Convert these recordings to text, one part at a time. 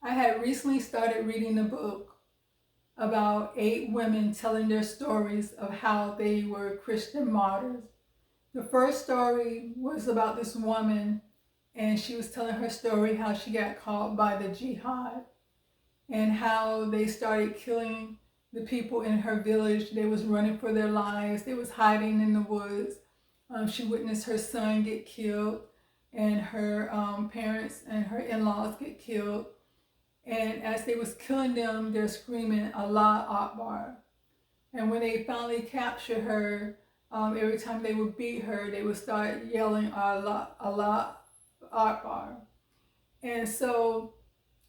I had recently started reading a book about 8 women telling their stories of how they were Christian martyrs. The first story was about this woman, and she was telling her story how she got caught by the jihad and how they started killing the people in her village. They was running for their lives. They was hiding in the woods. She witnessed her son get killed and her parents and her in-laws get killed. And as they was killing them, they're screaming, Allah Akbar. And when they finally captured her, every time they would beat her, they would start yelling, Allah, Allah Akbar. And so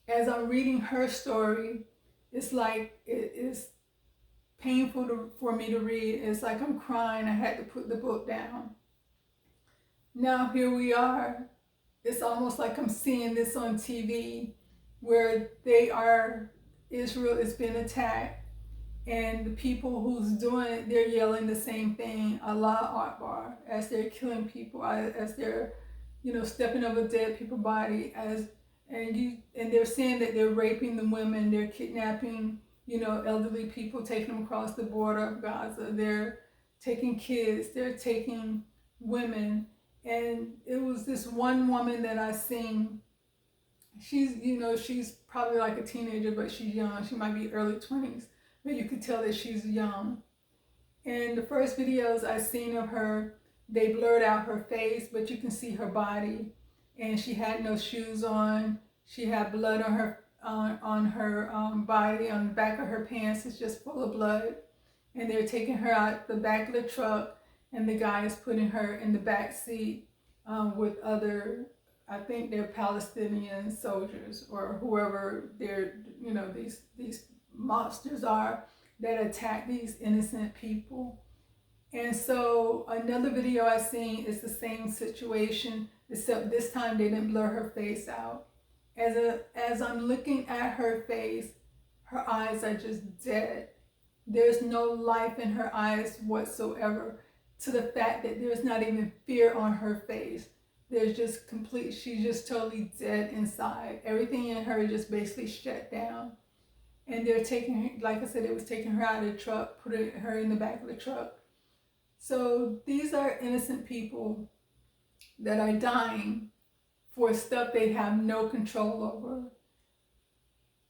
as I'm reading her story, it's like it is painful for me to read. It's like I'm crying. I had to put the book down. Now here we are. It's almost like I'm seeing this on TV where Israel is being attacked, and the people who's doing it, they're yelling the same thing, Allah Akbar, as they're killing people, as they're, stepping over dead people's body, and they're saying that they're raping the women, they're kidnapping, elderly people, taking them across the border of Gaza, they're taking kids, they're taking women. And it was this one woman that I seen. She's probably like a teenager, but she's young. She might be early 20s, but you could tell that she's young. And the first videos I seen of her, they blurred out her face, but you can see her body. And she had no shoes on. She had blood on her body, on the back of her pants. It's just full of blood. And they're taking her out the back of the truck, and the guy is putting her in the back seat with other, I think they're Palestinian soldiers or whoever these monsters are that attack these innocent people. And so another video I seen is the same situation, except this time they didn't blur her face out. As I'm looking at her face, her eyes are just dead. There's no life in her eyes whatsoever, to the fact that there's not even fear on her face. There's just she's just totally dead inside. Everything in her just basically shut down. And they're taking her, like I said, it was taking her out of the truck, putting her in the back of the truck. So these are innocent people that are dying for stuff they have no control over.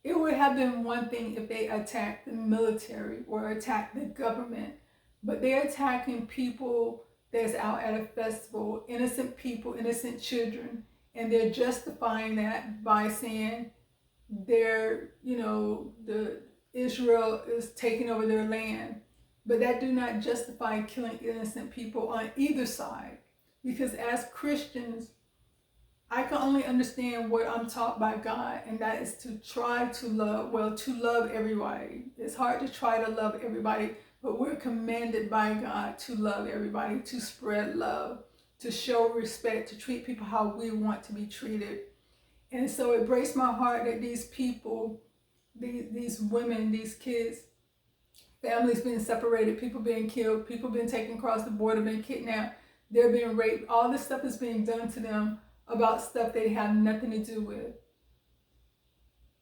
It would have been one thing if they attacked the military or attacked the government, but they're attacking people that's out at a festival, innocent people, innocent children, and they're justifying that by saying the Israel is taking over their land. But that do not justify killing innocent people on either side, because as Christians, I can only understand what I'm taught by God, and that is to try to love everybody. It's hard to try to love everybody, but we're commanded by God to love everybody, to spread love, to show respect, to treat people how we want to be treated. And so it breaks my heart that these people, these women, these kids, families being separated, people being killed, people being taken across the border, being kidnapped, they're being raped. All this stuff is being done to them about stuff they have nothing to do with.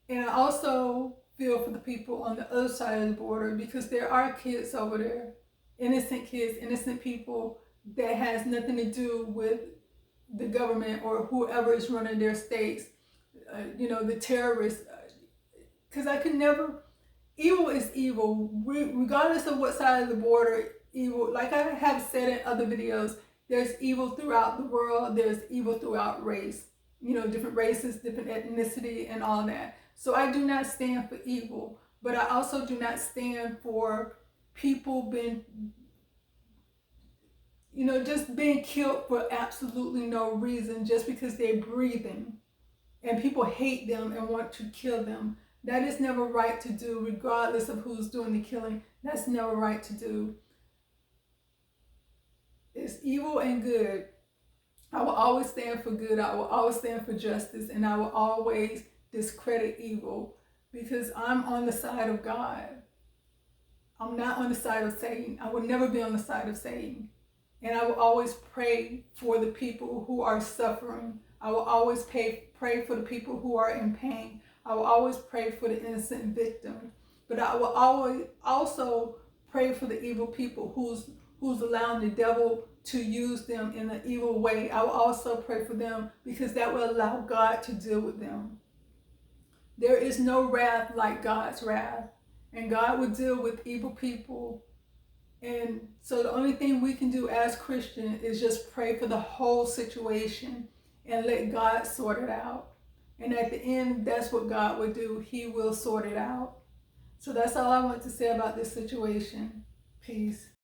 And I also feel for the people on the other side of the border, because there are kids over there, innocent kids, innocent people that has nothing to do with the government or whoever is running their states, the terrorists. Because I could never, evil is evil, regardless of what side of the border, evil, like I have said in other videos, there's evil throughout the world, there's evil throughout race, different races, different ethnicity and all that. So I do not stand for evil, but I also do not stand for people being, just being killed for absolutely no reason, just because they're breathing and people hate them and want to kill them. That is never right to do, regardless of who's doing the killing. That's never right to do. It's evil and good. I will always stand for good. I will always stand for justice, and I will always discredit evil, because I'm on the side of God. I'm not on the side of Satan. I will never be on the side of Satan. And I will always pray for the people who are suffering. I will always pray for the people who are in pain. I will always pray for the innocent victim. But I will always also pray for the evil people who's allowing the devil to use them in an evil way. I will also pray for them because that will allow God to deal with them. There is no wrath like God's wrath, and God will deal with evil people. And so the only thing we can do as Christians is just pray for the whole situation and let God sort it out. And at the end, that's what God will do. He will sort it out. So that's all I want to say about this situation. Peace.